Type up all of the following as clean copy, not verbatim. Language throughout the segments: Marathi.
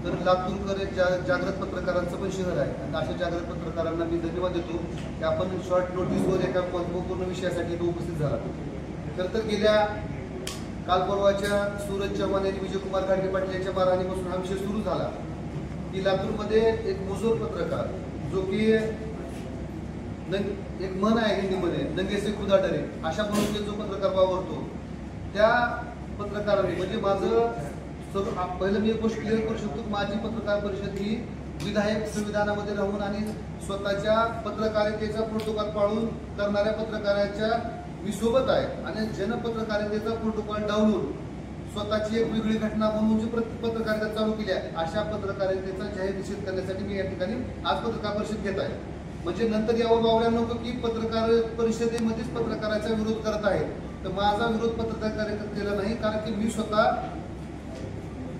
तर लातूरकर जागृत पत्रकारांचं पण शहर आहे आणि अशा जागृत पत्रकारांना मी धन्यवाद देतो की आपण शॉर्ट नोटीसवर एका महत्त्वपूर्ण विषयासाठी इथं उपस्थित झाला. तर गेल्या काल परवाच्या सूरज चव्हाण आणि विजयकुमार घाडगे पाटील यांच्या मारहाणीपासून हा विषय सुरू झाला की लातूरमध्ये एक मुजोर पत्रकार जो की एक मन आहे हिंदीमध्ये नंगे से खुदा डरे अशा म्हणून जो पत्रकार वावरतो त्या पत्रकारांनी म्हणजे माझं पहिलं मी एक गोष्ट क्लिअर करू शकतो की माझी पत्रकार परिषद ही विधायक संविधानामध्ये राहून आणि स्वतःच्या पत्रकारितेचा प्रोटोकॉल पाळून करणाऱ्या पत्रकारांच्या मी सोबत आहे आणि जनपत्रकारितेचा प्रोटोकॉल डावलून स्वतःची एक वेगळी घटना म्हणून जी पत्रकारिता चालू केली आहे अशा पत्रकारितेचा जाहीर निषेध करण्यासाठी मी या ठिकाणी आज पत्रकार परिषद घेत आहे. म्हणजे नंतर यावर वावऱ्या नको की पत्रकार परिषदेमध्येच पत्रकाराचा विरोध करत आहे. तर माझा विरोध पत्रकारितेला नाही, कारण की मी स्वतः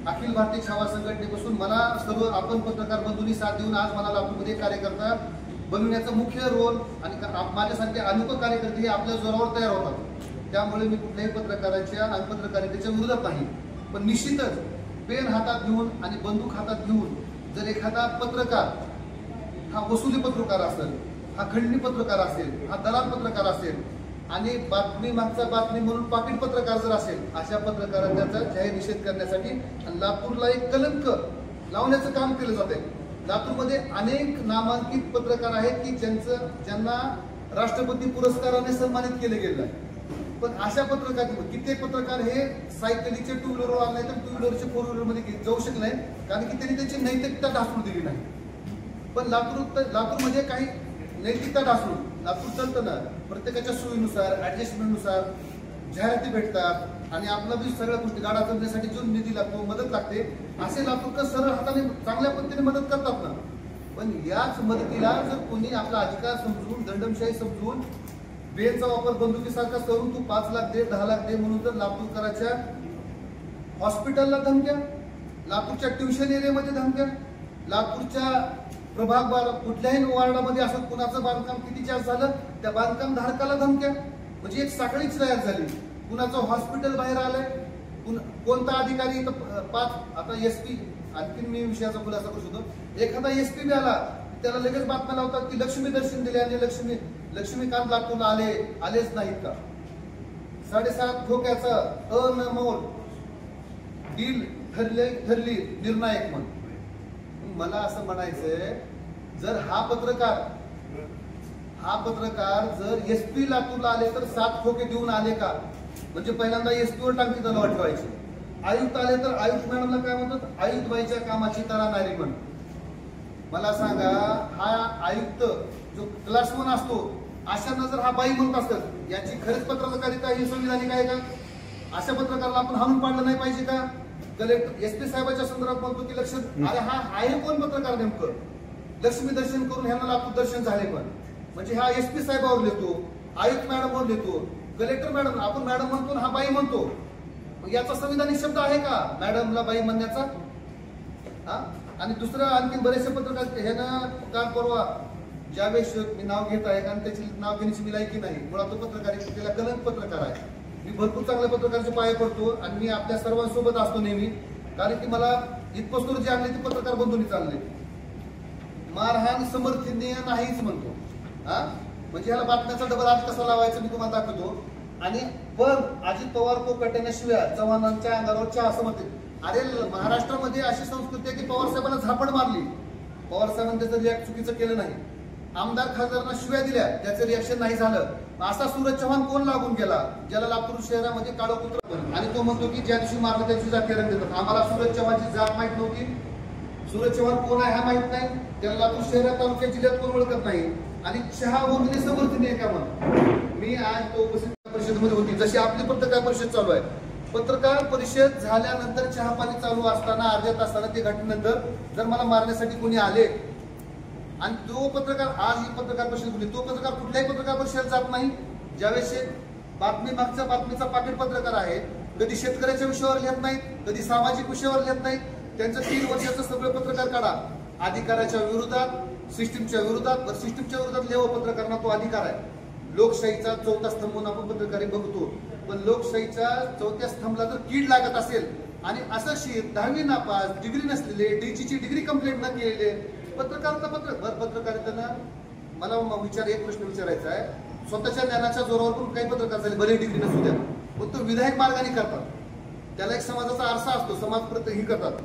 अखिल भारतीय छावा संघटनेपासून मला सर्व आपण पत्रकार बंधूंनी साथ देऊन आज मला लातूरमध्ये कार्यकर्ता बनवण्याचा मुख्य रोल आणि माझ्यासारखे अनेक कार्यकर्ते हे आपल्या जोरावर तयार होतात. त्यामुळे मी कुठल्याही पत्रकाराच्या आणि पत्रकारितेच्या विरोधात नाही. पण निश्चितच पेन हातात घेऊन आणि बंदूक हातात घेऊन जर एखादा पत्रकार हा वसुली पत्रकार असेल, हा खंडणी पत्रकार असेल, हा दलाल पत्रकार असेल आणि बातमी मागचा बातमी म्हणून पाकिट पत्रकार जर असेल अशा पत्रकारांचा जाहीर निषेध करण्यासाठी लातूरला एक कलंक लावण्याचं काम केलं जाते. लातूरमध्ये अनेक नामांकित पत्रकार आहेत की ज्यांना राष्ट्रपती पुरस्काराने सन्मानित केले गेले आहे. पण अशा पत्रकार कित्येक पत्रकार हे सायकलीचे टू व्हीलरवर आले नाही तर टू व्हीलरचे फोर व्हीलरमध्ये जाऊ शकले नाही, कारण की त्यांनी त्याची नैतिकता ढासळू दिली नाही. पण लातूरमध्ये काही नैतिकता ढासळून लातूर चालतं ना, प्रत्येकाच्या सोयीनुसार ऍडजस्टमेंटनुसार जाहिराती भेटतात आणि आपला बी सगळ्या गोष्टी गाडा चालण्यासाठी जो निधी लागतो मदत लागते असे लातूरकर सरळ हाताने चांगल्या पद्धतीने मदत करतात ना. पण याच मदतीला जर कोणी आपला अधिकार समजून दंडमशाही समजून बेलचा वापर बंदुकीसारखा करून तू 5 लाख दे 10 लाख दे म्हणून तर लातूरकरांच्या हॉस्पिटलला धमक्या, लातूरच्या ट्युशन एरियामध्ये धमक्या, लातूरच्या प्रभाग कुठल्याही वार्डामध्ये असं कुणाचं बांधकाम किती जास्त झालं त्या बांधकाम धारकाला धमक्या. म्हणजे एक साखळीच तयार झाली. कुणाचं हॉस्पिटल बाहेर आलंय, कोणता अधिकारी आता एसपी आणखी मी विषयाचा खुलासा करू शकतो. एखादा एसपी बी आला त्याला लगेच बातम्या लावतात की लक्ष्मी दर्शन दिले आणि लक्ष्मीकांत लातूरला आलेच नाहीत का. 7.5 ठोक्याचं अनमोल डील ठरली निर्णायक म्हणून. मला असं म्हणायचंय जर हा पत्रकार जर एसपी लातूरला आले तर 7 ठोके देऊन आले का. म्हणजे पहिल्यांदा एसपीवर टांगती तलवार ठेवायची. आयुक्त आले तर आयुक्त मॅडमला काय म्हणतात, आयुक्तबाईच्या कामाची तरा नाही म्हण. मला सांगा हा आयुक्त जो क्लास 1 असतो अशांना जर हा बाई म्हणत असतात याची खरंच पत्रकारिता ही संविधानिक आहे का. अशा पत्रकाराला आपण हाणून पाडलं नाही पाहिजे का. कलेक्टर एसपी साहेबांच्या संदर्भात म्हणतो की अरे हा आहे कोण पत्रकार नेमकं. लक्ष्मी दर्शन करून ह्यांना लातूर दर्शन झाले. पण म्हणजे हा एसपी साहेबावर लिहितो, आयुक्त मॅडमवर लिहितो, कलेक्टर मॅडम आपण मॅडम म्हणतो हा बाई म्हणतो. याचा संविधानिक शब्द आहे का मॅडमला बाई म्हणण्याचा. आणि दुसरं आणखी बरेचसे पत्रकार ह्यानं काल परवा ज्यावेळेस मी नाव घेत आहे कारण त्याची नाव घेण्याची मी लायकी नाही. मुळात तो पत्रकारितेला कलंक पत्रकार आहे. मी भरपूर चांगल्या पत्रकाराचे पाय पडतो आणि मी आपल्या सर्वांसोबत असतो नेहमी, कारण की मला इथपासून जे आणले ते पत्रकार बंधूंनी चालले. मारहाण समर्थनीय नाहीच म्हणतो. म्हणजे ह्याला बातम्याचा डबल आज कसा लावायचा मी तुम्हाला दाखवतो. आणि पण अजित पवार कोकट्याने शिव्या चव्हाणांच्या अंगावर चहा समर्थन. अरे महाराष्ट्रामध्ये अशी संस्कृती आहे की पवार साहेबांना झापड मारली, पवार साहेबांनी त्याचं रिॲक्ट चुकीचं केलं नाही. आमदार खासदारांना शिव्या दिल्या त्याचं रिॲक्शन नाही झालं. असा सूरज चव्हाण कोण लागून गेला ज्याला लातूर शहरामध्ये काळं कुत्र आणि तो म्हणतो की ज्या दिवशी मारलं त्याची जात रंग देतात. आम्हाला सूरज चव्हाणची जात माहित नव्हती. सूरज चव्हाण कोण आहे हा माहित नाही. त्याला लातूर शहरात तालुक्या जिल्ह्यात कोण ओळखत नाही. आणि चहा वगैरे समर्थनीय का म्हणून मी आज तो उपस्थित परिषदेमध्ये होती. जशी आपली पत्रकार परिषद चालू आहे, पत्रकार परिषद झाल्यानंतर चहापाणी चालू असताना अर्ध्या तासाला ते घटनेनंतर जर मला मारण्यासाठी कोणी आले आणि तो पत्रकार आज ही पत्रकार परिषद बोलली, तो पत्रकार कुठल्याही पत्रकार परिषदेत जात नाही. ज्यावेळेस बातमी मागच्या बातमीचा पाकिट पत्रकार आहे, कधी शेतकऱ्याच्या विषयावर लिहित नाहीत, कधी सामाजिक विषयावर लिहित नाहीत. त्यांचं 3 वर्षाचं सगळं पत्रकार काढा. अधिकाराच्या विरोधात, सिस्टीमच्या विरोधात, सिस्टीमच्या विरोधात लिहावं पत्रकारांना तो अधिकार आहे. लोकशाहीचा 4था स्तंभ म्हणून आपण पत्रकारी बघतो. पण लोकशाहीच्या 4थ्या स्तंभाला जर कीड लागत असेल आणि असं शीट 10वी नापास, डिग्री नसलेले, डीजीची डिग्री कंप्लीट न केलेले पत्रकारितेनं मला एक प्रश्न विचारायचा आहे. स्वतःच्या ज्ञानाच्या जोरावर पण काही पत्रकार झाले, भले डिग्री नसू द्या, पण तो विधायक मार्गाने करतात. त्याला एक समाजाचा आरसा असतो, समाज ही करतात.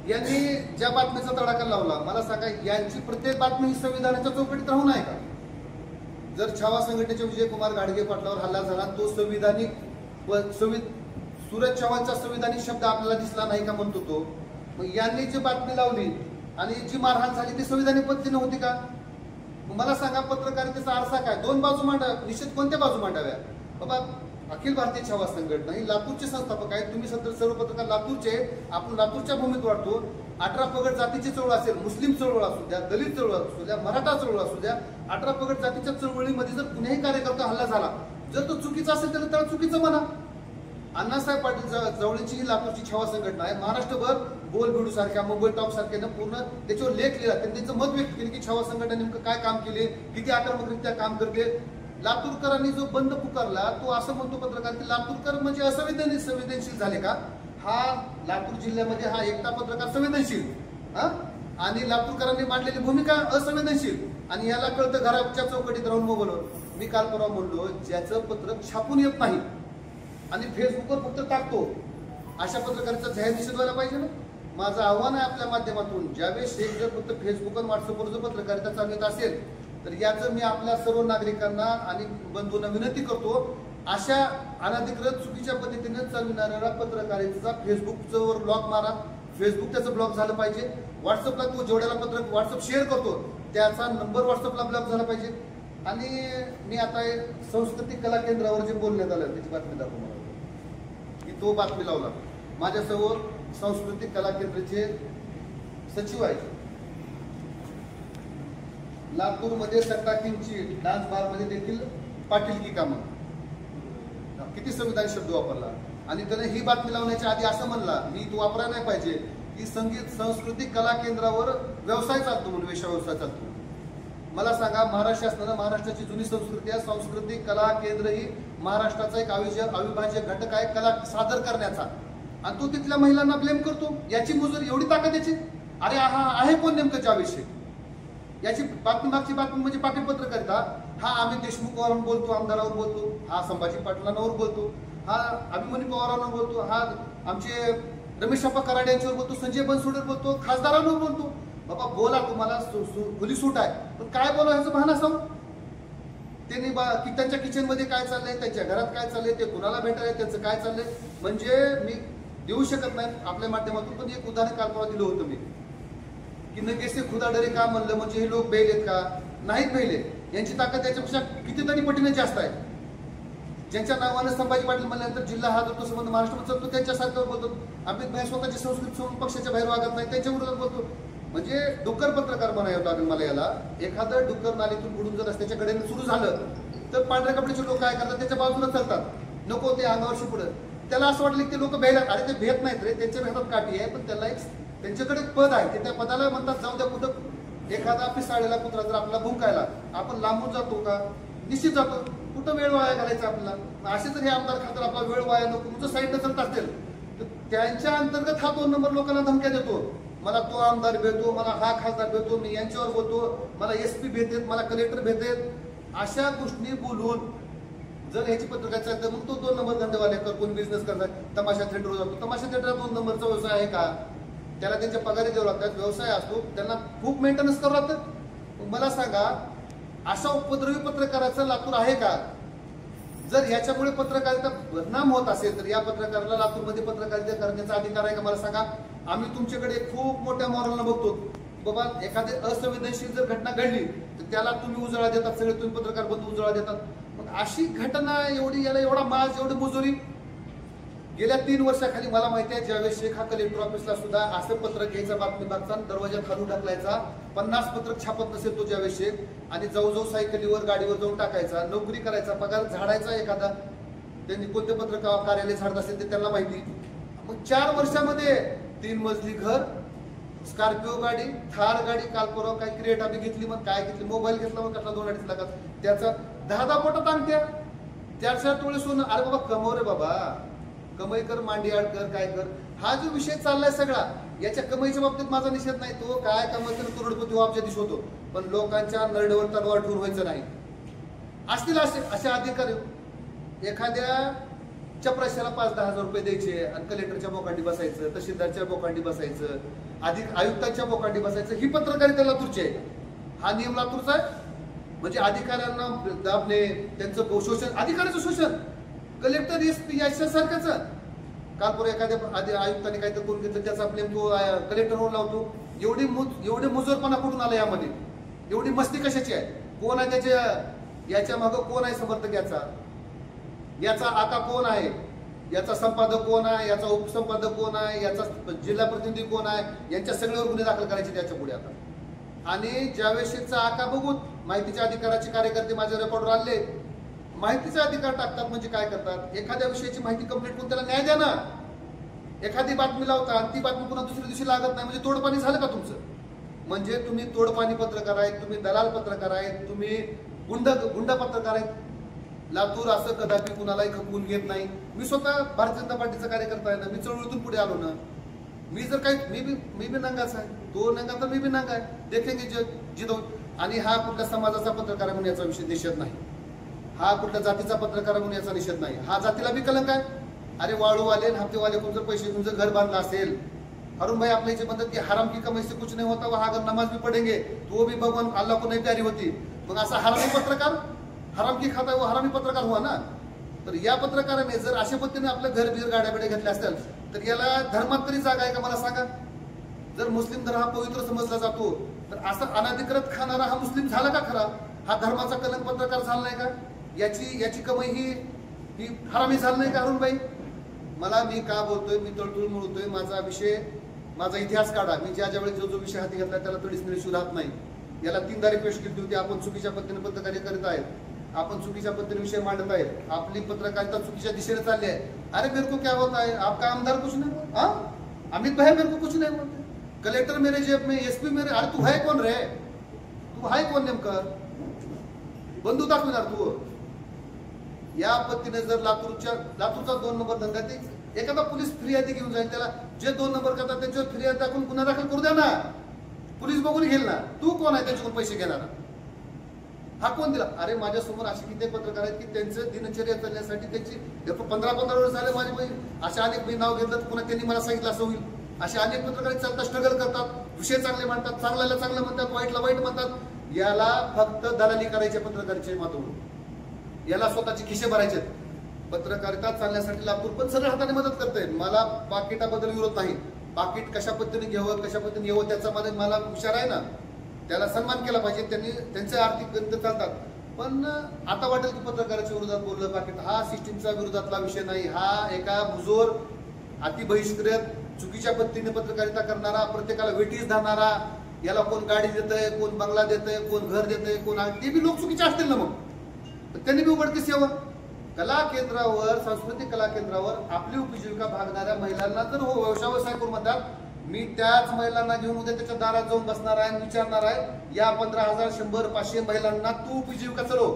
यांनी ज्या बातमीचा तडाखा लावला, मला सांगा यांची प्रत्येक बातमी ही संविधानाच्या चौकटीत राहून आहे का? जर छावा संघटनेचे विजयकुमार घाडगे पाटलावर हल्ला झाला, तो संविधानिक सूरज चव्हाणचा संविधानिक शब्द आपल्याला दिसला नाही का म्हणतो तो. मग यांनी जी बातमी लावली आणि जी मारहाण झाली ती संविधानिक पद्धतीने होती का? मला सांगा पत्रकारितेचा आरसा काय? दोन बाजू मांडा, निश्चित कोणत्या बाजू मांडाव्या? बाबा अखिल भारतीय छावा संघटना ही लातूरचे संस्थापक आहेत. तुम्ही सर्व पत्रकार लातूरचे, आपण लातूरच्या भूमीत वाढतो. 18 पगड जातीची चळवळ असेल, मुस्लिम चळवळ असू द्या, दलित चळवळ असू द्या, मराठा चळवळ असू द्या, 18 पगड जातीच्या चळवळीमध्ये जर कुणीही कार्यकर्ता हल्ला झाला, जर तो चुकीचा असेल तर त्याला चुकीचं म्हणा. अण्णासाहेब पाटील जवळची ही लातूरची छावा संघटना आहे. महाराष्ट्रभर बोलबिडू सारख्या, मोबाईल टॉक सारख्या पूर्ण त्याच्यावर लेख लिहिला, त्यांनी त्यांचं मत व्यक्त केले की छावा संघटना नेमकं काय काम केले, किती आक्रमकरित्या काम करते. लातूरकरांनी जो बंद पुकारला, तो असं म्हणतो पत्रकार की लातूरकर म्हणजे संवेदनशील झाले का? हा लातूर जिल्ह्यामध्ये हा एकटा पत्रकार संवेदनशील आणि लातूरकरांनी मांडलेली भूमिका असंवेदनशील, आणि याला कळतं घराच्या चौकटीत राहून मोबाईलवर. मी काल परवा म्हणलो, ज्याचं पत्रक छापून येत नाही आणि फेसबुकवर फक्त टाकतो, अशा पत्रकाराचा जाहीर निषेध व्हायला पाहिजे ना. माझं आव्हान आहे आपल्या माध्यमातून, ज्यावेळेस एक जर फक्त फेसबुक आणि व्हॉट्सअपवर जर पत्रकारिता चालवत असेल तर याचं मी आपल्या सर्व नागरिकांना आणि बंधूंना विनंती करतो, अशा अनधिकृत चुकीच्या पद्धतीने चालविणाऱ्या पत्रकारितेचा फेसबुकवर ब्लॉक मारा. फेसबुक त्याचं ब्लॉक झालं पाहिजे. व्हॉट्सअपला तो जेवढ्याला पत्रक व्हॉट्सअप शेअर करतो त्याचा नंबर व्हॉट्सअपला ब्लॉक झाला पाहिजे. आणि मी आता सांस्कृतिक कला केंद्रावर जे बोलण्यात आलं त्याची बातमी दाखवणार की तो बातमी लावला. माझ्यासमोर सांस्कृतिक कला केंद्राचे सचिव आहेत. लातूरमध्ये सट्टाकींची डान्स बार मध्ये देखील पाटीलकी कामं, किती संविधानिक शब्द वापरला. आणि त्याने ही बातमी लावण्याच्या आधी असं म्हणला, मी तो वापरायला नाही पाहिजे, की संगीत सांस्कृतिक कला केंद्रावर व्यवसाय चालतो म्हणून, वेश्या व्यवसाय चालतो. मला सांगा, महाराष्ट्र शासनानं महाराष्ट्राची जुनी संस्कृती आहे, सांस्कृतिक कला केंद्र ही महाराष्ट्राचा एक अविभाज्य घटक आहे कला सादर करण्याचा, आणि तो तिथल्या महिलांना ब्लेम करतो. याची मुजूर एवढी ताकद याची? अरे हा आहे कोण नेमकं ज्याविषयी? याची मागची बातमी म्हणजे पाटील पत्रकारिता. हा आम्ही देशमुखवर बोलतो, आमदारावर बोलतो, हा संभाजी पाटलांवर बोलतो, हा अभिमन्यू पवारांवर बोलतो, हा आमचे रमेश अप्पा कराडे यांच्यावर बोलतो, संजय बनसोडेवर बोलतो, खासदारांवर बोलतो. बाबा बोला, तुम्हाला खुली सूट आहे, पण काय बोलायचं भान असावं. त्यांनी की त्यांच्या किचन मध्ये काय चाललंय, त्यांच्या घरात काय चाललंय, ते कुणाला भेटायला त्यांचं काय चाललंय, म्हणजे मी देऊ शकत नाही आपल्या माध्यमातून. पण एक उदाहरण काल परवा दिलं होतं मी, की नगेसे खुदा डरे का म्हणलं म्हणजे हे लोक बैल आहेत का? नाहीत बैल. यांची ताकद याच्यापेक्षा कितीतरी पटीने जास्त आहे. ज्यांच्या नावानं संभाजी पाटील म्हणल्यानंतर जिल्हा हा तो संबंध महाराष्ट्रामध्ये चालतो, त्यांच्यासारखं बोलतो. अमित भाई स्वतःची संस्कृती सोडून पक्षाच्या बाहेर वागत नाही, त्यांच्या विरोधात बोलतो. म्हणजे डुक्कर पत्रकार म्हणावं लागेल मला याला. एखादं डुक्कर नालीतून बुडून जर रस्त्याच्या कडेने सुरू झालं तर पांढऱ्या कपड्याचे लोक काय करतात, त्याच्या बाजूला चालतात, नको ते अंगावरशी पुढे. त्याला असं वाटलं की ते लोक भेटतात. अरे ते भेट नाहीत रे, त्यांच्या भेटात काठी आहे, पण त्याला एक त्यांच्याकडे पद आहे, ते त्या पदाला म्हणतात जाऊ द्या. कुठं एखादा पिसाळलेला कुत्रा जर आपला भुंकायला, आपण लांबून जातो का? निश्चित जातो. कुठं वेळ वाया घालायचा आपल्याला? असे जर हे आमदार खातर आपला वेळ वाया नको, तुमचं साईडनं चलत असेल तर त्यांच्या अंतर्गत हा 2 नंबर लोकांना धमक्या देतो. मला तो आमदार भेटतो, मला हा खासदार भेटतो, मी यांच्यावर बोलतो, मला SP भेटेत, मला कलेक्टर भेटेत, अशा गोष्टी बोलून जर ह्याची पत्रकार चालतं, मग तो 2 नंबर धंदेवाले कर, कोण बिझनेस करतात, तमाशा थिएटरवर जातो. तमाशा थिएटर 2 नंबरचा व्यवसाय आहे का? त्याला त्यांच्या पगारी द्यावं लागतात, व्यवसाय असतो, त्यांना खूप मेंटेनन्स करावं लागतं. मला सांगा, अशा उपद्रवी पत्रकाराचं लातूर आहे का? जर ह्याच्यामुळे पत्रकारिता बदनाम होत असेल तर या पत्रकाराला लातूरमध्ये पत्रकारिता करण्याचा अधिकार आहे का? मला सांगा. आम्ही तुमच्याकडे खूप मोठ्या मॉरलनं बघतो. बाबा एखादी असंवेदनशील जर घटना घडली तर त्याला तुम्ही उजाळा देतात, सगळे तुम्ही पत्रकार बंधू उजाळा देतात. मग अशी घटना एवढी, याला एवढा माज, एवढी मुजुरी. गेल्या 3 वर्षाखाली मला माहिती आहे, ज्यावेळेस शेख हा कलेक्टर ऑफिसला सुद्धा असं पत्रक घ्यायचा, बातमी मागचा, दरवाजा खालून टाकलायचा, 50 पत्रक छापत नसेल तो ज्यावेळेस शेख, आणि जाऊ सायकलीवर गाडीवर जाऊन टाकायचा, नोकरी करायचा, पगार झाडायचा एखादा. त्यांनी कोणते पत्रकार कार्यालय झाडत असेल ते त्यांना माहिती. मग 4 वर्षामध्ये 3 मजली घर, स्कॉर्पिओ गाडी, थार गाडी, काल परवा काय क्रिएट आम्ही घेतली, मग काय घेतली, मोबाईल घेतला, मग कसला 2-2.5 लाखात, त्याचा 10 पोटात अंगठ्या, 4-4 तोळे सोनं. अरे बाबा कमव रे बाबा, कमाई कर, मांडी आड कर, काय कर, हा जो विषय चाललाय सगळा, याच्या कमाईच्या बाबतीत माझा निषेध नाही. तो काय कमाई करोडपती आमच्या दिवस होतो, पण लोकांच्या नरडेवर तलवार ठेवून व्हायचं नाही. असतील असे अधिकारी, एखाद्या चपराशाला 5-10 हजार रुपये द्यायचे आणि कलेक्टरच्या बोकांडी बसायचं, तहसीलदारच्या बोकांडी बसायचं, आयुक्तांच्या बोकांडी बसायचं, ही पत्रकारिता लातूरची आहे. हा नियम लातूरचा आहे. म्हणजे अधिकाऱ्यांना दाबणे, त्यांचं शोषण, अधिकाऱ्याचं शोषण, कलेक्टर एसपी याच्यासारखंच. काल पुढे एखाद्या आयुक्ताने काहीतरी करून घेतलं, त्याचा ब्लेम तो कलेक्टरवर लावतो. एवढे मुजोरपणा कुठून आला यामध्ये? एवढी मस्ती कशाची आहे? कोण आहे याच्या मागं? कोण आहे समर्थक याचा आका कोण आहे? याचा संपादक कोण आहे? याचा उपसंपादक कोण आहे? याचा जिल्हा प्रतिनिधी कोण आहे? यांच्या सगळ्यावर गुन्हे दाखल करायचे त्याच्या पुढे आता. आणि ज्यावेळेसचा आका बघून माहितीच्या अधिकाराचे कार्यकर्ते माझ्या रेकॉर्डवर आले, माहितीचा अधिकार टाकतात. म्हणजे काय करतात? एखाद्या विषयाची माहिती कंप्लीट करून त्याला न्याय द्या ना. एखादी बातमी लावता आणि ती बातमी पुन्हा दुसऱ्या दिवशी लागत नाही, म्हणजे तोडपाणी झालं का तुमचं? म्हणजे तुम्ही तोडपाणी पत्रकार आहेत, तुम्ही दलाल पत्रकार आहेत, तुम्ही गुंड पत्रकार आहेत. लातूर असं कदापि कुणालाही खपवून घेत नाही. मी स्वतः भारतीय जनता पार्टीचा कार्यकर्ता आहे ना, मी चळवळीतून पुढे आलो ना. मी जर काही मी बी नंगाच आहे, तो नंगा तर मी बी नंगा आहे, देखेंगे जिदो. आणि हा कुठल्या समाजाचा पत्रकार म्हणून याचा विषय निषेध नाही, हा कुठल्या जातीचा पत्रकार म्हणून याचा निषेध नाही. हा जातीला बी कलंक आहे. अरे वाळूवाले हफ्तेवाले कोण जर पैसे तुमचं घर बांधलं असेल, अरुण भाई आपल्या इथे म्हणतात की हराम की कमाई से कुछ नहीं होता, वहां अगर नमाज भी पढ़ेंगे तो वो भी भगवान अल्लाह को नहीं प्यारी होती. मग असा हरामी पत्रकार, हराम की खाता वो हरामी पत्रकार हुआ ना. तर या पत्रकाराने जर अशा पद्धतीने आपलं घर बीर गाड्या बिड्या घेतल्या असतील तर याला धर्मात तरी जागा आहे का मला सांगा? जर मुस्लिम धर्म हा पवित्र समजला जातो तर असं अनाधिकृत खाणारा हा मुस्लिम झाला का खरा? हा धर्माचा कलंक पत्रकार झाला नाही का? याची कमाई ही हरामी झाली नाही का? अरुण भाई मी का बोलतोय, मी तळतळ म्हणतोय, माझा इतिहास काढा. मी ज्यावेळेस जो विषय हाती घेतला त्याला तडीच निळशी राहत नाही. याला 3दा रिक्वेस्ट केली होती. आपण चुकीच्या पद्धतीने पत्रकारिता करीत आहेत, आपण चुकीच्या पद्धतीने विषय मांडत आहेत, आपली पत्रकारिता चुकीच्या दिशेने चालली आहे. अरे मेरे को क्या होता है? आपका आमदार कुछ नहीं बोलता, अमित भाई मेरे को कुछ नहीं बोलते, कलेक्टर मेरे जेब में, एसपी मेरे. अरे तू है कोण रे? तू आहे कोण नेमकं? बंधू दाखवणार तू? या पद्धतीने जर लातूरचा 2 नंबर धंदा, ते एखादा पोलीस फिर्यादी घेऊन जाईल, त्याला जे 2 नंबर करतात त्यांच्यावर फिर्याद दाखवून गुन्हा दाखल करू द्या ना. पोलीस बघून घेईल ना. तू कोण आहे त्याच्याकडून पैसे घेणारा? हा कोण दिला? अरे माझ्या समोर असे किती पत्रकार आहेत की त्यांचं दिनचर्या चालण्यासाठी त्यांची 15-15 वर्ष झाले. माझे बहीण अशा अनेक मी नाव घेतलं, पुन्हा त्यांनी मला सांगितलं असं होईल. असे अनेक पत्रकार चालतात, स्ट्रगल करतात, विषय चांगले म्हणतात, चांगल्याला चांगलं म्हणतात, वाईटला वाईट म्हणतात. याला फक्त दलाली करायचे पत्रकारितेच्या माध्यमातून, याला स्वतःचे खिशे भरायचे. पत्रकारिता चालण्यासाठी लातूर पण सगळ्या हाताने मदत करते. मला पाकिटाबद्दल विरोध नाही. पाकिट कशा पद्धतीने घ्यावं, कशा पद्धतीने येवं त्याचा मला विचार आहे ना. त्याला सन्मान केला पाहिजे. त्यांनी त्यांचे आर्थिक गणित चालतात. पण आता वाटेल की पत्रकाराच्या विरोधात बोललं पाकिट, हा सिस्टीमचा विरोधातला विषय नाही. हा एका मुजोर, अति बहिष्कृत, चुकीच्या पद्धतीने पत्रकारिता करणारा, प्रत्येकाला वेटीस धरणारा, याला कोण गाडी देतंय, कोण बंगला देतंय, कोण घर देतंय, कोण, ते बी लोक चुकीचे असतील ना. मग त्यांनी बी उघडकीस यावं. कला केंद्रावर, सांस्कृतिक कला केंद्रावर आपली उपजीविका भागणाऱ्या महिलांना जर हो व्यवसाय करून म्हणतात, मी त्याच महिलांना घेऊन उद्या त्याच्या दारात जाऊन बसणार आहे आणि विचारणार आहे, या 15,000, 100, 500 महिलांना तू उपजीविका चालव,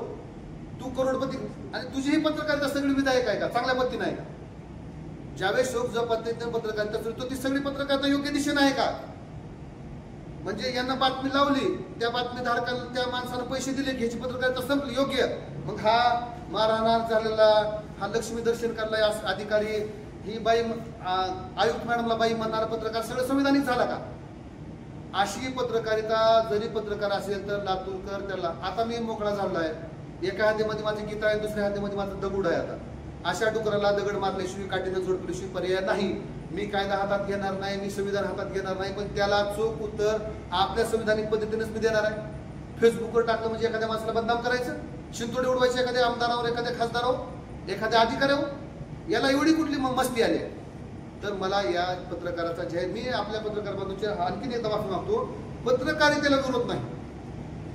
तू करोडपती, आणि तुझी ही पत्रकारिता सगळी विधायक आहे का? चांगल्या पद्धतीने आहे का? ज्यावेळेस शोक जो पद्धतीने पत्रकारिता चालतो ती सगळी पत्रकारिता योग्य दिशेने आहे का? म्हणजे यांना बातमी लावली, त्या बातमीधारकाला, त्या माणसाला पैसे दिले, घ्यायची पत्रकारिता संपली, योग्य. मग हा मारहाण झालेला, हा लक्ष्मी दर्शन करलाय अधिकारी, ही बाई आयुक्त मॅडमला बाई म्हणणारा पत्रकार सगळं संविधानिक झाला का? अशी पत्रकारिता जरी पत्रकार असेल तर लातूरकर त्याला, आता मी मोकळा झालाय, एका हातीमध्ये माझी गीता आहे, दुसऱ्या हातीमध्ये माझं दगड आहे. आता अशा डुकराला दगड मारल्याशिवाय, काठीनं जोडपल्याशिवाय पर्याय नाही. मी कायदा हातात घेणार नाही, मी संविधान हातात घेणार नाही, पण त्याला चोख उत्तर आपल्या संविधानिक पद्धतीनेच मी देणार आहे. फेसबुकवर टाकलं म्हणजे एखाद्या माणसाला बदनाम करायचं, शिंतोडे उडवायचे एखाद्या आमदारावर, एखाद्या खासदारावर, एखाद्या अधिकाऱ्यावर, याला एवढी कुठली मग मस्ती आली? तर मला या पत्रकाराचा जय, मी आपल्या पत्रकार बांधूच्या आणखीन एकदा माफी मागतो. पत्रकारितेला विरोध नाही,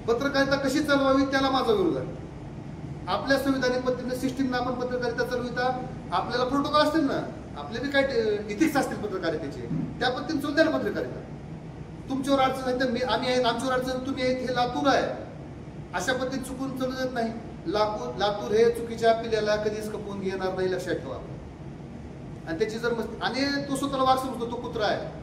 पत्रकारिता कशी चालवावी त्याला माझा विरोध आहे. आपल्या संविधानिक पद्धतीने सिस्टीमला आपण पत्रकारिता चालविता, आपल्याला प्रोटोकॉल असतील ना, आपले बी काय इथिक्स असतील पत्रकारितेचे, त्या पद्धतीने चालू द्या ना पत्रकारिता. तुमच्यावर अडचण आहे तर आम्ही आहेत, आमच्यावर अडचण तुम्ही आहेत, हे लातूर आहे. अशा पद्धतीने चुकून चालू देत नाही. लातूर हे चुकीच्या पिल्याला कधीच खपवून घेणार नाही, लक्षात ठेवा. आणि त्याची जर आणि तो स्वतःला वाघ समजतो, तो कुत्रा आहे.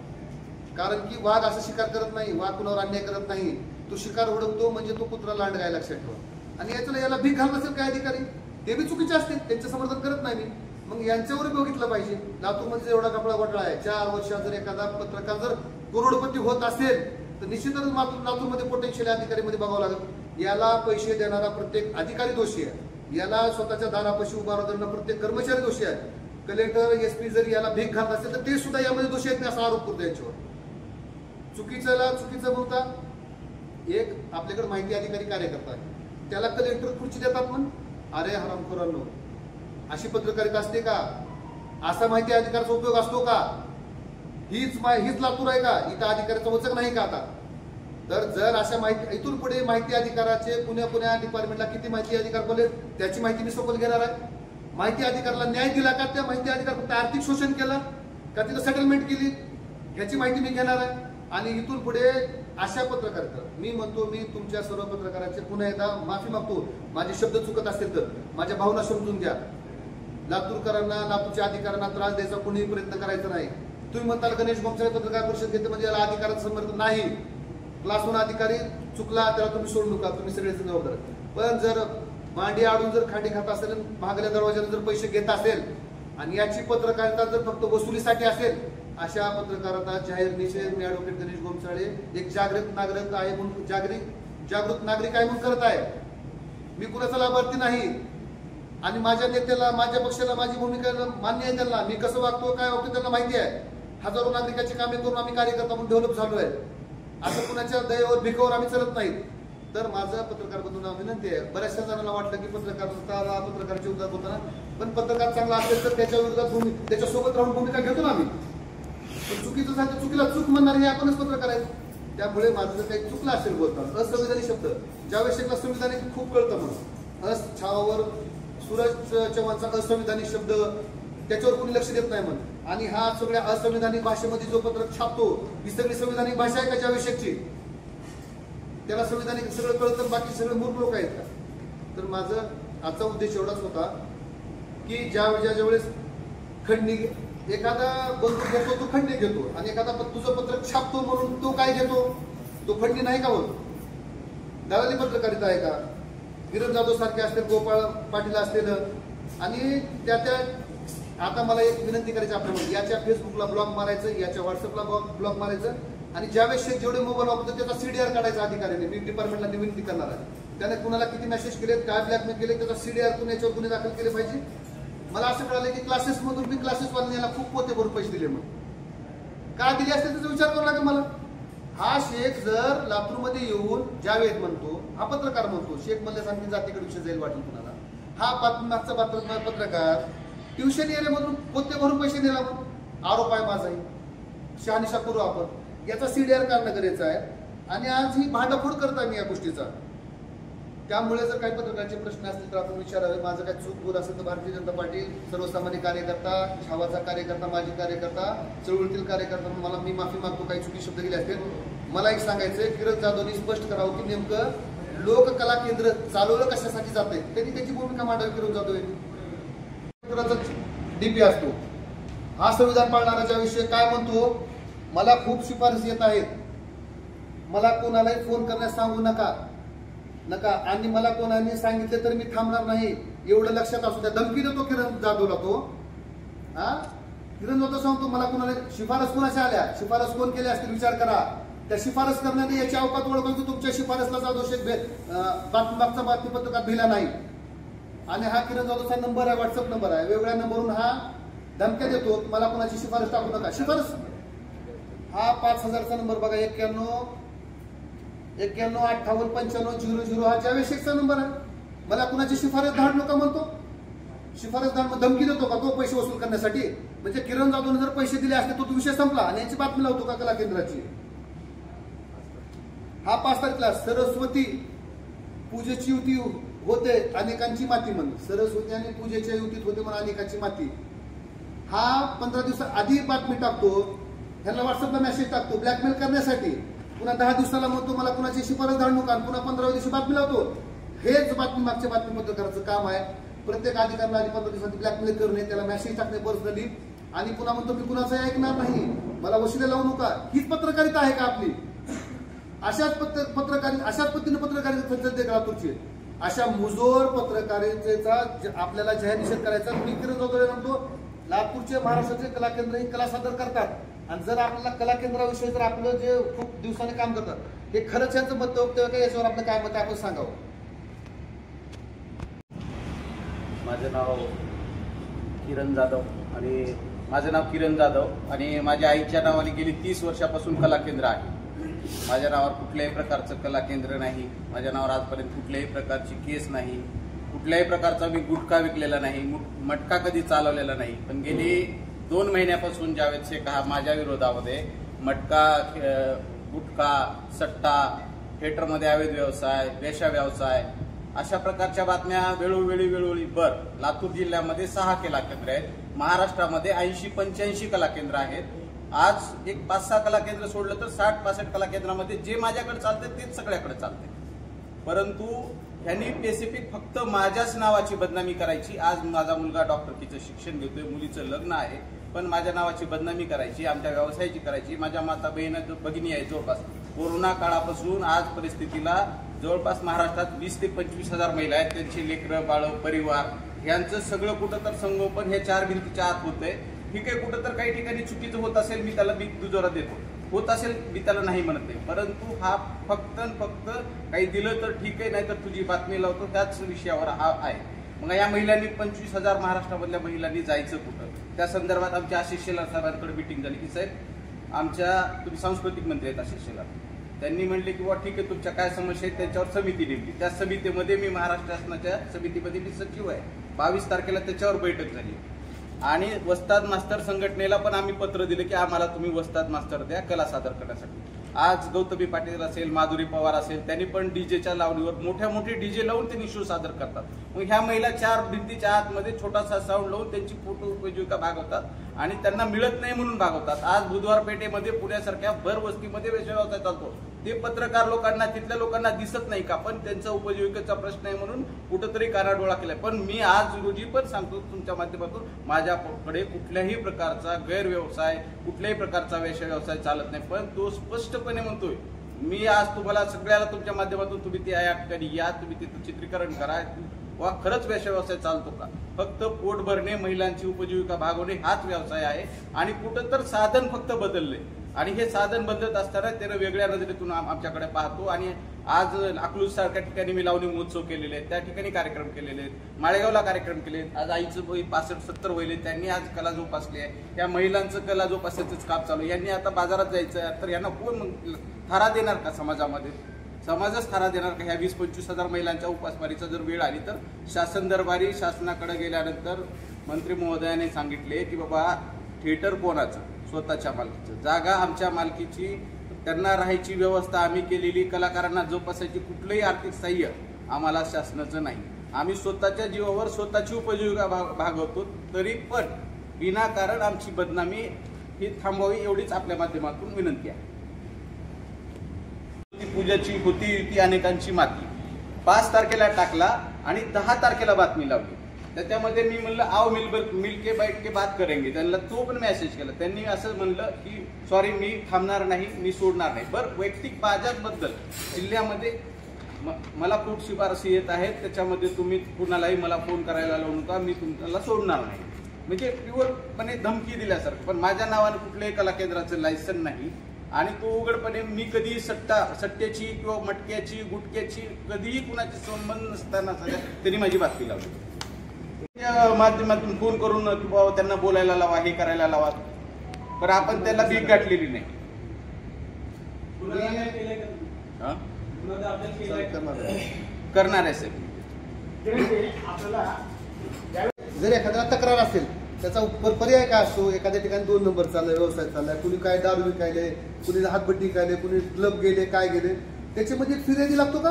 कारण की वाघ असं शिकार करत नाही, वाघ कुणावर अन्याय करत नाही, तो शिकार हुडकतो म्हणजे तो कुत्रा लांड गाय, लक्षात ठेवा. आणि याला भीक घालत असेल काय अधिकारी, ते बी चुकीचे असतील, त्यांचं समर्थन करत नाही मी. मग यांच्यावर बघितलं पाहिजे. लातूरमध्ये एवढा कपडा घोटाळा आहे, 4 वर्षात जर एखादा पत्रकार जर करोडपती होत असेल तर निश्चितच लातूरमध्ये पोटेन्शियल अधिकारीमध्ये बघावं लागेल. याला पैसे देणारा प्रत्येक अधिकारी दोषी आहे, याला स्वतःच्या दारापाशी उभा राहणारा प्रत्येक कर्मचारी दोषी आहे. कलेक्टर, SP जर याला भीक घालत असेल तर ते सुद्धा यामध्ये दोषी आहेत, असा आरोप करतो यांच्यावर. चुकीचं बोलता. एक आपल्याकडे माहिती अधिकारी कार्यकर्ता आहे, त्याला कलेक्टर खुर्ची देतात म्हणून. अरे हरामखोरांनो, अशी पत्रकारिता असते का? असा माहिती अधिकाराचा उपयोग असतो का? हीच लातूर आहे का? इथं अधिकाराचा वचक नाही का आता? तर जर अशा माहिती इथून पुढे माहिती अधिकाराचे पुण्या डिपार्टमेंटला किती माहिती अधिकार बोलले त्याची माहिती मी सोबत घेणार आहे. माहिती अधिकाराला न्याय दिला का? त्या माहिती अधिकार फक्त आर्थिक शोषण केलं का? तिथं सेटलमेंट केली ह्याची माहिती मी घेणार आहे. आणि इथून पुढे अशा पत्रकारिता मी म्हणतो, मी तुमच्या सर्व पत्रकारांचे पुन्हा एकदा माफी मागतो. माझे शब्द चुकत असतील तर माझ्या भावना समजून घ्या. लातूरकरांना, लातूरच्या अधिकाऱ्यांना त्रास द्यायचा कोणीही प्रयत्न करायचा नाही. तुम्ही म्हणताल गणेश गोमसाळे पत्रकार परिषद घेते म्हणजे याला अधिकाराचं समर्थन नाही. क्लास 1 अधिकारी चुकला त्याला तुम्ही सोडू नका, तुम्ही सगळे जबाबदार. पण जर मांडी आडून जर खांडी खात असेल, मागल्या दरवाजाने जर पैसे घेत असेल आणि याची पत्रकारिता जर फक्त वसुलीसाठी असेल, अशा पत्रकारांना जाहीर निषेध मी ॲडव्होकेट गणेश गोमसाळे एक जागृत नागरिक आहे म्हणून जागृत नागरिक आहे म्हणून करत आहे. मी कुणाचा लाभार्थी नाही आणि माझ्या नेत्याला, माझ्या पक्षाला, माझी भूमिका मान्य आहे. त्यांना मी कसं वागतो, काय वागतो त्यांना माहिती आहे. हजारो नागरिकांची कामे करून आम्ही कार्यकर्ता म्हणून डेव्हलप झालो आहे. असं कुणाच्या दयेवर भिकावर आम्ही चलत नाही. तर माझं पत्रकार बंधूंना विनंती आहे. बऱ्याचशा जणांना वाटलं की पत्रकाराच्या विरोधात बोलताना, पण पत्रकार चांगला असेल तर त्याच्या विरोधात त्याच्यासोबत राहून भूमिका घेतो ना आम्ही. पण चुकीचं सांगतो, चुकीला चूक म्हणणार हे आपणच पत्रकार आहे. त्यामुळे माझं जर काही चुकलं असेल बोलताना, असंविधानिक शब्द ज्यावेळेस संविधानिक खूप कळतं म्हणून छावावर सूरज चव्हाणचा असंविधानिक शब्द त्याच्यावर कोणी लक्ष देत नाही म्हणून. आणि हा सगळ्या असंविधानिक भाषेमध्ये जो पत्रक छापतो ही सगळी संविधानिक भाषा आहे का ज्याविषयीची? त्याला संविधानिक सगळं कळतं, बाकी सगळे मूर्ख लोक आहेत का? तर माझं आजचा उद्देश एवढाच होता की ज्यावेळेस खंडणी एखादा बंधू घेतो तो खंडणी घेतो आणि एखादा तुझं पत्रक छापतो म्हणून तो काय घेतो? तो खंडणी नाही का होत? दलाली पत्रकारिता आहे का? किरण जाधव सारखे असतील, गोपाळ पाटील असतील आणि त्या आता मला एक विनंती करायची आपल्याला, याच्या फेसबुकला ब्लॉक मारायचं, याच्या व्हॉट्सअपला ब्लॉक मारायचं आणि ज्यावेळेस जेवढे मोबाईल वापरतो त्याचा CDR काढायचा अधिकाऱ्याने. मी डिपार्टमेंटला विनंती करणार आहे, त्याने कुणाला किती मेसेज केले, काय ब्लॅकमेल केले, त्याचा CDR करून याच्यावर गुन्हे दाखल केले पाहिजे. मला असं कळालं की क्लासेसमधून मी क्लासेसवाल्याला खूप पोते भरून पैसे दिले, म्हणून का दिले असते त्याचा विचार करावा लागेल मला. हा शेख जर लातूरमध्ये येऊन जावेद म्हणतो, हा पत्रकार म्हणतो, शेख म्हणल्यासारखी जातीकडे विषय जाईल वाटेल कुणाला. हा मागचा पत्रकार ट्युशन एरियामधून पोते भरून पैसे दिला म्हणून आरोप आहे माझाही. शहानिशा करू आपण, याचा CDR काढणं गरजेचं आहे. आणि आज ही भांडाफोड करता मी या गोष्टीचा. त्यामुळे जर काही पत्रकारांचे प्रश्न असतील तर आपण विचारावे. माझं काही चूक बोल असेल तर भारतीय जनता पार्टी सर्वसामान्य कार्यकर्ता, छावाचा कार्यकर्ता, माजी कार्यकर्ता, चळवळीतील कार्यकर्ता मला मी माफी मागतो. काही चुकी शब्द गेले असतील. मला एक सांगायचंय, किरण जाधवनी स्पष्ट करावं की नेमकं लोककला केंद्र चालवलं कशासाठी जाते, त्यांनी त्याची भूमिका मांडावी. किरण जाधव DP असतो, हा संविधान पाळणारा विषय काय म्हणतो, मला खूप शिफारस येत आहेत, मला कोणालाही फोन करण्यास सांगू नका आणि मला कोणाने सांगितले तर मी थांबणार नाही, एवढं लक्षात असू द्या. धमकी देतो किरण जाधवला तो. किरण जाधव सांगतो मला कोणाला शिफारस कोणाच्या आल्या, शिफारस कोण केल्या असतील विचार करा. त्या शिफारस करण्याने याची अवकात ओळखतो. तुमच्या शिफारसला जाधव शेख मागचा बातमीपत्रकात भिला नाही. आणि हा किरण जाधवचा नंबर आहे, व्हॉट्सअप नंबर आहे. वेगवेगळ्या नंबरवरून हा धमक्या देतो, मला कोणाची शिफारस टाकू नका. शिफारस हा 5000चा नंबर बघा, 9158955000 हा जावेशेखचा नंबर आहे. मला कुणाची शिफारस धाड नका म्हणतो. शिफारस धाड धमकी देतो का तो पैसे वसूल करण्यासाठी? म्हणजे किरण जाधवने जर पैसे दिले असते तो विषय संपला आणि याची बातमी लावतो का कला केंद्राची. हा 5 तारखेला सरस्वती पूजेची युती होते, अनेकांची माती म्हण. सरस्वती आणि पूजेच्या युतीत होते म्हणून अनेकांची माती. हा 15 दिवसाआधी बातमी टाकतो, ह्याला व्हॉट्सअपला मेसेज टाकतो ब्लॅकमेल करण्यासाठी. पुन्हा 10 दिवसाला म्हणतो मला कुणाची शिफारस धाडू नका, पुन्हा 15व्या दिवशी बातमी लावतो. हेच बातमी मागच्या बातमीपत्रकाचं काम आहे. प्रत्येक अधिकाऱ्याला आधी 15 दिवसांनी ब्लॅकमेल करणे, त्याला मेसेज टाकणे पर्सनली आणि पुन्हा म्हणतो मी कुणाचं ऐकणार नाही, मला वशिले लावू नका, हीच पत्रकारिता आहे का आपली? अशाच पद्धतीने पत्रकारिता चलते का लातूरची? अशा मुजोर पत्रकारितेचा आपल्याला जाहीर निषेध करायचा. मी किरण जाधव म्हणतो, लातूरचे महाराष्ट्राचे कला केंद्र ही कला सादर करतात, आणि जर आपल्याला कला केंद्राविषयी जर आपलं जे खूप दिवसाने काम करतात, हे खरंच यांचं मत वक्तव्य का, याच्यावर आपलं काय मत आहे आपण सांगावं. माझं नाव किरण जाधव आणि माझ्या आईच्या नावाने गेली 30 वर्षापासून कला केंद्र आहे. माझ्या नावावर कुठल्याही प्रकारचं कला केंद्र नाही, माझ्या नावावर आजपर्यंत कुठल्याही प्रकारची केस नाही, कुठल्याही प्रकारचा मी गुटखा विकलेला नाही, मटका कधी चालवलेला नाही. पण गेली 2 महिन्यापासून जावेद शेख हा माझ्या विरोधामध्ये मटका, गुटखा, सट्टा, थिएटरमध्ये अवैध व्यवसाय, वेश्या व्यवसाय अशा प्रकारच्या बातम्या वेळोवेळी लातूर जिल्ह्यामध्ये 6 कला केंद्र आहेत, महाराष्ट्रामध्ये 80-85 कला केंद्र आहेत. आज एक 5-6 कला केंद्र सोडलं तर 60-65 कला केंद्रामध्ये जे माझ्याकडे चालते तेच सगळ्याकडे चालते. परंतु ह्यांनी स्पेसिफिक फक्त माझ्याच नावाची बदनामी करायची. आज माझा मुलगा डॉक्टरकीचं शिक्षण घेतोय, मुलीचं लग्न आहे, पण माझ्या नावाची बदनामी करायची, आमच्या व्यवसायाची करायची. माझ्या माता भगिनी आहे. जवळपास कोरोना काळापासून आज परिस्थितीला जवळपास महाराष्ट्रात 20 ते 25 हजार महिला आहेत, त्यांची लेकरं, बाळ, परिवार यांचं सगळं कुठं तर संगोपन हे 4 भिंतीच्या आत होतंय. ठीक आहे, कुठं तर काही ठिकाणी चुकीचं होत असेल, मी त्याला दुजोरा देतो, होत असेल मी त्याला नाही म्हणत नाही. परंतु हा फक्त काही दिलं तर ठीक आहे, नाही तर तुझी बातमी लावतो, त्याच विषयावर हा आहे. मग या महिलांनी 25,000 महाराष्ट्रामधल्या महिलांनी जायचं कुठं? त्या संदर्भात आमच्या आशिष शेलार साहेबांकडे मिटिंग झाली की साहेब तुम्ही सांस्कृतिक मंत्री आहेत आशिष शेलार, त्यांनी म्हणले की ठीक आहे, तुमच्या काय समस्या आहेत त्याच्यावर समिती नेमली. त्या समितीमध्ये मी महाराष्ट्र शासनाच्या समितीमध्ये मी सचिव आहे. 22 तारखेला त्याच्यावर बैठक झाली आणि वस्ताद मास्तर संघटनेला पण आम्ही पत्र दिले की आम्हाला तुम्ही वस्ताद मास्तर द्या कला सादर करण्यासाठी. आज गौतमी पाटील असेल, माधुरी पवार असेल, त्यांनी पण डीजेच्या लावणीवर मोठे डीजे लावून त्यांनी शो सादर करतात. मग ह्या महिला 4 भिंतीच्या आतमध्ये छोटासा साऊंड लावून त्यांची फोटो उपजीविका भागवतात आणि त्यांना मिळत नाही म्हणून भागवतात. आज बुधवार पेठेमध्ये पुण्यासारख्या भर वस्तीमध्ये व्यवसाय चालतो, ते पत्रकार लोकांना, तिथल्या लोकांना दिसत नाही का? पण त्यांचा उपजीविकेचा प्रश्न आहे म्हणून कुठंतरी कानाडोळा केलाय. पण मी आज रोजी पण सांगतो तुमच्या माध्यमातून, माझ्याकडे कुठल्याही प्रकारचा गैरव्यवसाय, कुठल्याही प्रकारचा व्यवसाय चालत नाही. पण तो स्पष्टपणे म्हणतोय मी आज तुम्हाला सगळ्याला तुमच्या माध्यमातून, तुम्ही ते या ठिकाणी या, तुम्ही तिथं चित्रीकरण करा, वा खरंच व्यवसाय चालतो का? फक्त पोट भरणे, महिलांची उपजीविका भागवणे हाच व्यवसाय आहे. आणि कुठं तर साधन फक्त बदलले आणि हे साधन बदलत असताना त्यानं वेगळ्या नजरेतून आमच्याकडे पाहतो. आणि आज अकलूज सारख्या ठिकाणी मी लावणी महोत्सव केलेले आहेत, त्या ठिकाणी कार्यक्रम केलेले आहेत, माळेगावला कार्यक्रम केले आहेत. आज आईचं वय 65-70 वय, त्यांनी आज कला जोपासली आहे. या महिलांचं कला जोपासण्याचंच काम चालू आहे. यांनी आता बाजारात जायचं तर यांना कोण थारा देणार का? समाजामध्ये समाजच थारा देणार का? ह्या 20-25 हजार महिलांच्या उपासमारीचा जर वेळ आली तर शासन दरबारी शासनाकडे गेल्यानंतर मंत्री महोदयाने सांगितले की बाबा थिएटर कोणाचं? स्वतःच्या मालकीचं, जागा आमच्या मालकीची, त्यांना राहायची व्यवस्था आम्ही केलेली, कलाकारांना जोपासायची कुठलंही आर्थिक सहाय्य आम्हाला शासनाचं नाही. आम्ही स्वतःच्या जीवावर स्वतःची उपजीविका भागवतो, तरी पण विनाकारण आमची बदनामी ही थांबवावी एवढीच आपल्या माध्यमातून विनंती आहे. पूजाची होती युती अनेकांची माती 5 तारखेला टाकला आणि 10 तारखेला बातमी लावली. त्याच्यामध्ये मी म्हणलं आओ मिलके बैठ के बात करेंगे, त्यांना तो पण मेसेज केला. त्यांनी असं म्हणलं की सॉरी मी थांबणार नाही, मी सोडणार नाही. बरं, वैयक्तिक माझ्याबद्दल जिल्ह्यामध्ये मला खूप शिफारसी येत आहेत, त्याच्यामध्ये तुम्ही कुणालाही मला फोन करायला लावू नका, मी तुम्हाला सोडणार नाही. म्हणजे प्युअरपणे धमकी दिल्यासारखं. पण माझ्या नावाने कुठल्याही कला केंद्राचं लायसन नाही आणि तो उघडपणे मी कधी सट्ट्याची किंवा मटक्याची, गुटक्याची कधीही कुणाची संबंध नसताना त्यांनी माझी बातमी लावली. माध्यमातून फोन करून की बाबा त्यांना बोलायला लावा, हे करायला लावा, पण आपण त्याला भीक गाठलेली नाही. करणार आहे सर. जर एखाद्याला तक्रार असेल त्याचा पर्याय काय असतो? एखाद्या ठिकाणी 2 नंबर चाललाय, व्यवसाय चाललाय, कुणी काय दारू विकायले, कुणी हातभट्टी विकायले, कुणी क्लब गेले, काय गेले, त्याच्यामध्ये फिर्यादी लागतो का?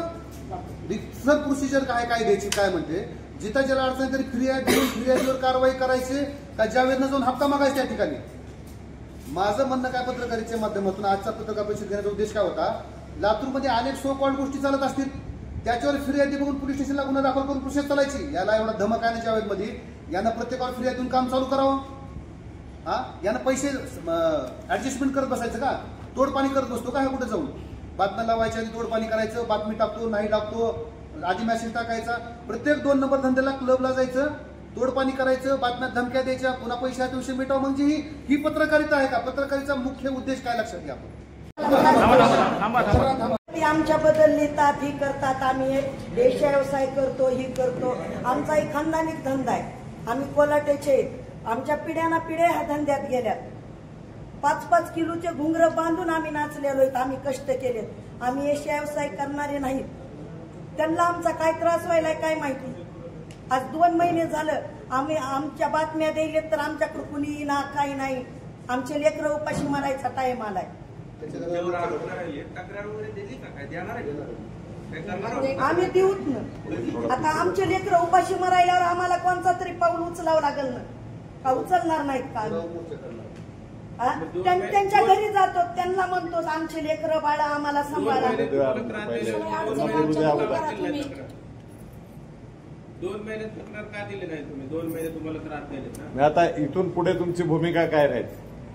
रिक्सर प्रोसिजर काय द्यायची, काय म्हणते जिथं ज्याला अडचण तरी फिर्यादीवर कारवाई करायची का जावेदनं जाऊन हप्ता मागायचा त्या ठिकाणी? माझं म्हणणं काय, पत्रकारितेच्या माध्यमातून आजचा पत्रकार परिषद घेण्याचा उद्देश काय होता? लातूरमध्ये अनेक सो कॉल्ड गोष्टी चालत असतील, त्याच्यावर फिर्यादी बघून पोलीस स्टेशनला गुन्हा दाखल करून प्रोसेस चालायची. याला एवढा धमक आहे ना जावेदमध्ये, यांना प्रत्येकावर फिर्याद देऊन काम चालू करावं. हा यानं पैसे ऍडजस्टमेंट करत बसायचं का? तोडपाणी करत बसतो का? हे कुठे जाऊन बातम्या लावायच्या आधी तोडपाणी करायचं, बातमी टाकतो नाही टाकतो, आधी मेसेज टाकायचा, प्रत्येक 2 नंबर धंद्याला क्लबला जायचं, तोडपाणी करायचं, बातम्यात धमक्या द्यायच्या, पुन्हा पैशाच्या दिवशी मिटाव. म्हणजे ही पत्रकारिता आहे का? पत्रकारिता मुख्य उद्देश काय लक्षात घ्या आपण. आमच्याबद्दल लिहितात, ही करतात, आम्ही देश व्यवसाय करतो, ही करतो. आमचा एक खानदानिक धंदा आहे, आम्ही कोलाटेचे, आमच्या पिढ्याना पिढ्या ह्या धंद्यात गेल्यात. 5-5 किलोचे घुंगर बांधून आम्ही नाचलेलो आहेत, आम्ही कष्ट केलेत. आम्ही यश व्यवसाय करणारे नाहीत. त्यांना आमचा काय त्रास व्हायलाय काय माहिती. आज 2 महिने झालं आम्ही आमच्या बातम्या द्यायलेत तर आमच्याकडे कुणी ना काही नाही. आमचे लेकरं उपाशी मारायचा टाइम आलाय. आम्ही देऊत ना. आता आमचे लेकरं उपाशी मारायल्यावर आम्हाला कोणता तरी पाऊल उचलावं लागेल ना, का उचलणार नाहीत का? त्यांच्या घरी जातो, त्यांना म्हणतो आमचे लेकरं बाळा आम्हाला सांभाळा. 2 महिने तक्रार का दिली नाही तुम्ही? 2 महिने तुम्हाला त्रास दिले ना. आता इथून पुढे तुमची भूमिका काय राहील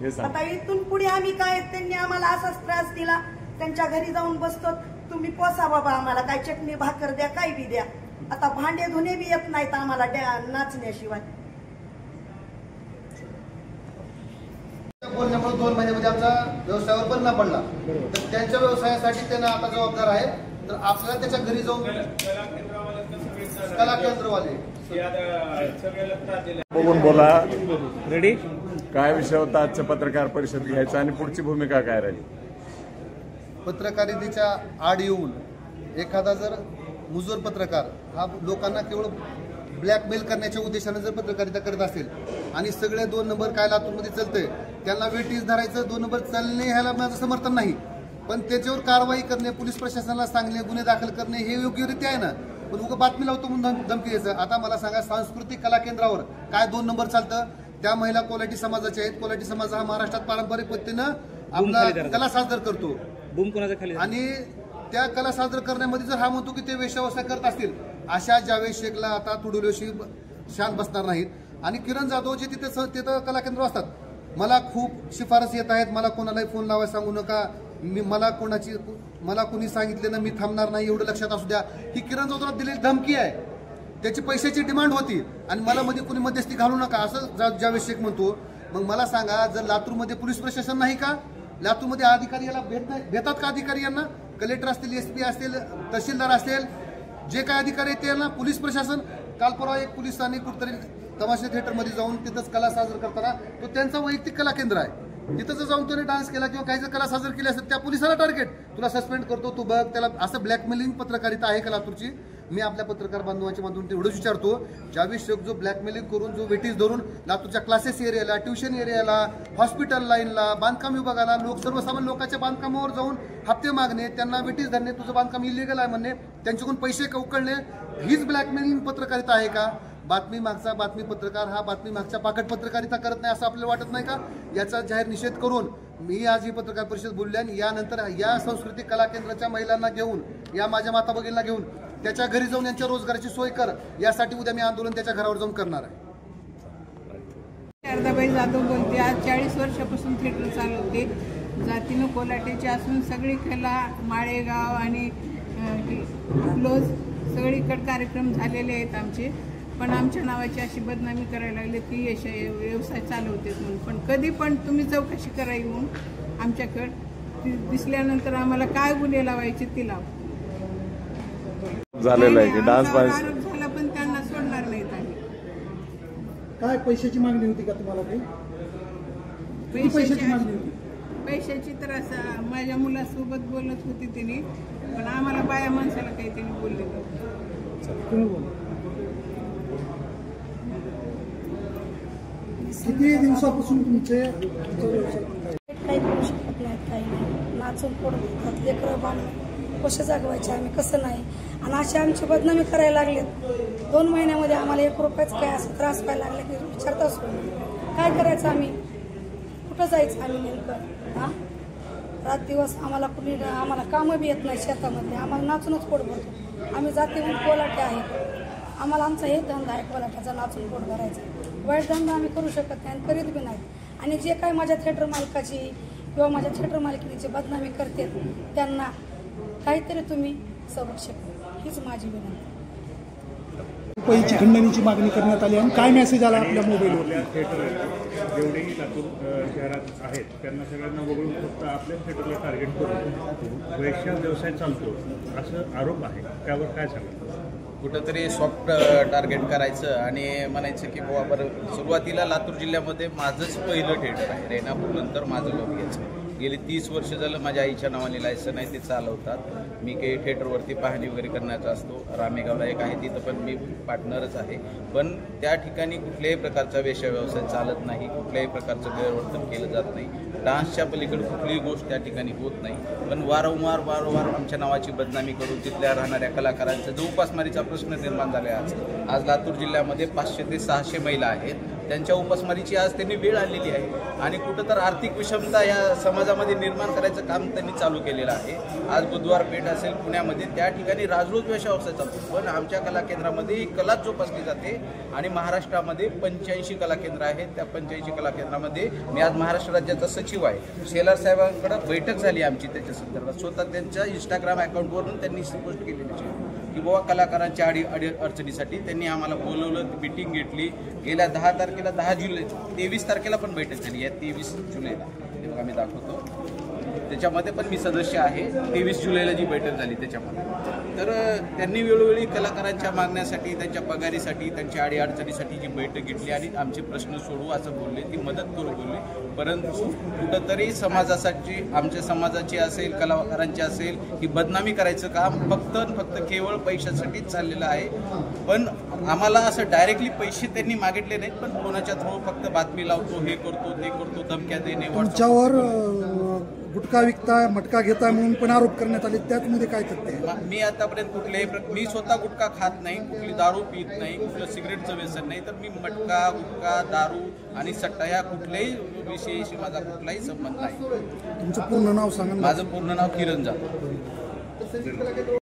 हे सांग. आता इथून पुढे आम्ही काय, त्यांनी आम्हाला असाच त्रास दिला, त्यांच्या घरी जाऊन बसतो. तुम्ही पोसा बाबा, आम्हाला काय चटणी भाकर द्या, काय बी द्या. आता भांडे धुणे बी येत नाहीत आम्हाला नाचण्याशिवाय. बोलण्यामुळे 2 महिन्यामध्ये आमचा व्यवसायावर परिणाम पडला. तर त्यांच्या व्यवसायासाठी त्यांना आता जबाबदार आहे. तर आपल्याला त्याच्या घरी जाऊन कला केंद्रवाले बघून बोला. रेडी? काय विषय होता आजच्या पत्रकार परिषद घ्यायचा आणि पुढची भूमिका काय राहील? पत्रकारितेच्या आड येऊन एखादा जर मुजोर पत्रकार हा लोकांना केवळ ब्लॅकमेल करण्याच्या उद्देशाने जर पत्रकारिता करत असेल आणि सगळे 2 नंबर काय लातूरमध्ये चालतंय त्यांना वेटीस धरायचं, 2 नंबर चालणे ह्याला माझं समर्थन नाही. पण त्याच्यावर कारवाई करणे, पोलीस प्रशासनाला सांगणे, गुन्हे दाखल करणे हे योग्यरित्या आहे ना. पण उगा बातमी लावतो म्हणून धमकी द्यायचं. आता मला सांगा, सांस्कृतिक कला केंद्रावर काय 2 नंबर चालतं? त्या महिला कोलाटी समाजाच्या आहेत. कोलाटी समाज हा महाराष्ट्रात पारंपरिक पद्धतीनं आपला कला सादर करतो आणि त्या कला सादर करण्यामध्ये जर हा म्हणतो की ते वेश्याव्यवसाय करत असतील, अशा जावेद शेखला आता तुडुल्याशी शांत बसणार नाहीत. आणि किरण जाधव जे तिथं कला केंद्र असतात, मला खूप शिफारस येत आहेत, मला कोणालाही फोन लावायला सांगू नका, मला कोणी सांगितलं ना मी थांबणार नाही, एवढं लक्षात असू द्या. ही किरण जाधवला दिलेली धमकी आहे, त्याची पैशाची डिमांड होती आणि मला मध्ये कोणी मध्यस्थी घालू नका असं जावेद शेख म्हणतो. मग मला सांगा, जर लातूरमध्ये पोलीस प्रशासन नाही का? लातूरमध्ये अधिकारी याला भेटतात का? अधिकारी यांना कलेक्टर असतील, SP असतील, तहसीलदार असतील, जे काय अधिकारी आहेत त्यांना पोलीस प्रशासन. काल परवा एक पोलिसांनी कुठेतरी तमाशा थिएटरमध्ये जाऊन तिथंच कला सादर करताना, तो त्यांचा वैयक्तिक कला केंद्र आहे, तिथं जर जाऊन त्याने डान्स केला किंवा काही जर कला सादर केली असेल, त्या पोलिसाला टार्गेट, तुला सस्पेंड करतो, तू बघ. त्याला असं ब्लॅकमेलिंग पत्रकारिता आहे का लातूरची? मी आपल्या पत्रकार बांधवांच्या माध्यमातून एवढंच विचारतो, जावेद शेख जो ब्लॅकमेलिंग करून, जो वेटीस धरून लातूरच्या क्लासेस एरियाला, ट्युशन एरियाला, हॉस्पिटल लाईनला, बांधकाम विभागाला, सर्वसामान्य लोकांच्या बांधकामावर जाऊन हप्ते मागणे, त्यांना वेटीस धरणे, तुझं बांधकाम इलिगल आहे म्हणणे, त्यांच्याकडून पैसे उकळणे, हीच ब्लॅकमेलिंग पत्रकारिता आहे का? बातमी मागचा बातमी पत्रकार हा बातमी मागच्या पाकट पत्रकारिता करत नाही असं आपल्याला वाटत नाही का? याचा जाहीर निषेध करून मी आज ही पत्रकार परिषद बोलली आणि यानंतर या सांस्कृतिक कला केंद्राच्या महिलांना घेऊन, या माझ्या माता भगिनींना घेऊन त्याच्या घरी जाऊन यांच्या रोजगाराची सोय कर, यासाठी उद्या मी आंदोलन त्याच्या घरावर जाऊन करणार आहे. शारदाबाई जाधव बोलते. आज 40 वर्षापासून थिएटर चालवते. जातीनं कोलाटेचे असून सगळी कला, माळेगाव आणि क्लोज सगळीकडे कार्यक्रम झालेले आहेत आमचे. पण आमच्या नावाची अशी बदनामी करायला लागली की व्यवसाय चालवते म्हणून. पण कधी पण तुम्ही चौकशी करा येऊन आमच्याकडे, दिसल्यानंतर आम्हाला काय गुन्हे लावायचे ती लाव. झालेला आहे की डान्स आरोप झाला पण त्यांना सोडणार नाहीत आम्ही. काय पैशाची मागणी होती का तुम्हाला? पैशाची तर असं माझ्या मुलासोबत बोलत होती तिने, पण आम्हाला बाया माणसाला काही त्यांनी बोलले नव्हते. किती दिवसापासून तुमचे काही करू शकत नाहीत, काही नाही. नाचून पडतात लेकरं बांधून कसे जागवायचे आम्ही, कसं नाही. आणि अशी आमची बदनामी करायला लागलेत. 2 महिन्यामध्ये आम्हाला 1 रुपयाचं काय असं त्रास व्हायला लागले की विचारताच काय करायचं आम्ही, कुठं जायचं आम्ही नेमकं? हां, रात दिवस आम्हाला कामं बी येत नाही शेतामध्ये, आम्हाला नाचूनच पोट भरतो. आम्ही जातीहून कोलाटे आहेत, आम्हाला आमचा हे धंदा आहे कोलाट्याचा, नाचून पोट भरायचा. वाईट धंदा आम्ही करू शकत नाही आणि करीत बी नाही. आणि जे काय माझ्या थिएटर मालकाची किंवा माझ्या थिएटर मालकिनीची बदनामी करते त्यांना काहीतरी तुम्ही संरक्षक करा. हीच माझी विनंती. पैशाची खंडणीची मागणी करण्यात आली आणि काय मेसेज आला आपल्या मोबाईलवर? आपल्या थिएटर जेवढेही लातूर शहरात आहेत त्यांना सगळ्यांना वगळून फक्त आपल्या थिएटरला टार्गेट करून वैश्य व्यवसाय चालतो असं आरोप आहे, त्यावर काय सांगा? कुठंतरी सॉफ्ट टार्गेट करायचं आणि म्हणायचं की बाबा बरं, सुरुवातीला लातूर जिल्ह्यामध्ये माझंच पहिलं थिएटर आहे. रेणापूर नंतर माझं लोक गेली 30 वर्ष झालं माझ्या आईच्या नावाने लायसन आहे, ते चालवतात. मी काही थिएटरवरती पाहणी वगैरे करण्याचा असतो. रामेगावला एक आहे, तिथं पण मी पार्टनरच आहे. पण त्या ठिकाणी कुठल्याही प्रकारचा वेश्या व्यवसाय चालत नाही, कुठल्याही प्रकारचं गैरवर्तन केलं जात नाही. डान्सच्या पलीकडे कुठलीही गोष्ट त्या ठिकाणी होत नाही. पण वारंवार आमच्या नावाची बदनामी करून तिथल्या राहणाऱ्या कलाकारांचा जो उपासमारीचा प्रश्न निर्माण झाला आहे. आज लातूर जिल्ह्यामध्ये 500 ते 600 महिला आहेत. त्यांच्या उपासमारीची आज त्यांनी वेळ आणलेली आहे आणि कुठं तर आर्थिक विषमता या समाजामध्ये निर्माण करायचं काम त्यांनी चालू केलेलं आहे. आज बुधवार पेठ असेल पुण्यामध्ये, त्या ठिकाणी राजरोज वेश्या व्यवसाय चालतो. पण आमच्या कला केंद्रामध्ये ही कलाच जोपासली जाते आणि महाराष्ट्रामध्ये 85 कला केंद्र आहेत. त्या 85 कला केंद्रामध्ये मी आज महाराष्ट्र राज्याचा सचिव आहे. शेलार साहेबांकडे बैठक झाली आमची त्याच्या संदर्भात. स्वतः त्यांच्या इंस्टाग्राम अकाउंटवरून त्यांनी पोस्ट केलेली आहे की बाबा कलाकारांच्या अडचणीसाठी त्यांनी आम्हाला बोलवलं, मिटिंग घेतली. गेल्या 10 तारखेला 10 जुलै 23 तारखेला पण बैठक झाली आहे. 23 जुलैला ते बघा मी दाखवतो, त्याच्यामध्ये पण मी सदस्य आहे. 23 जुलैला जी बैठक झाली त्याच्यामध्ये तर त्यांनी वेळोवेळी कलाकारांच्या मागण्यासाठी, त्यांच्या पगारीसाठी, त्यांच्या अडीअडचणीसाठी जी बैठक घेतली आणि आमचे प्रश्न सोडवू असं बोलले, ती मदत करू बोलले. परंतु कुठंतरी समाजासाठी, आमच्या समाजाची असेल, कलाकारांची असेल, ही बदनामी करायचं काम फक्त केवळ पैशासाठीच चाललेलं आहे. पण आम्हाला असं डायरेक्टली पैसे त्यांनी मागितले नाहीत, पण कोणाच्या थ्रू फक्त बातमी लावतो, हे करतो, ते करतो, धमक्या देणे. तुमच्यावर गुटखा विकता, मटका घेता म्हणून पण आरोप करण्यात आले, त्यामध्ये काय तथ्य आहे? मी आतापर्यंत मी स्वतः गुटखा खात नाही, कुठली दारू पित नाही, कुठलं सिगरेटचं व्यसन नाही. तर मी मटका, गुटखा, दारू आणि सट्टा या कुठल्याही विषयाशी माझा कुठलाही संबंध नाही. तुमचं पूर्ण नाव सांगा. माझं पूर्ण नाव किरण जाधव.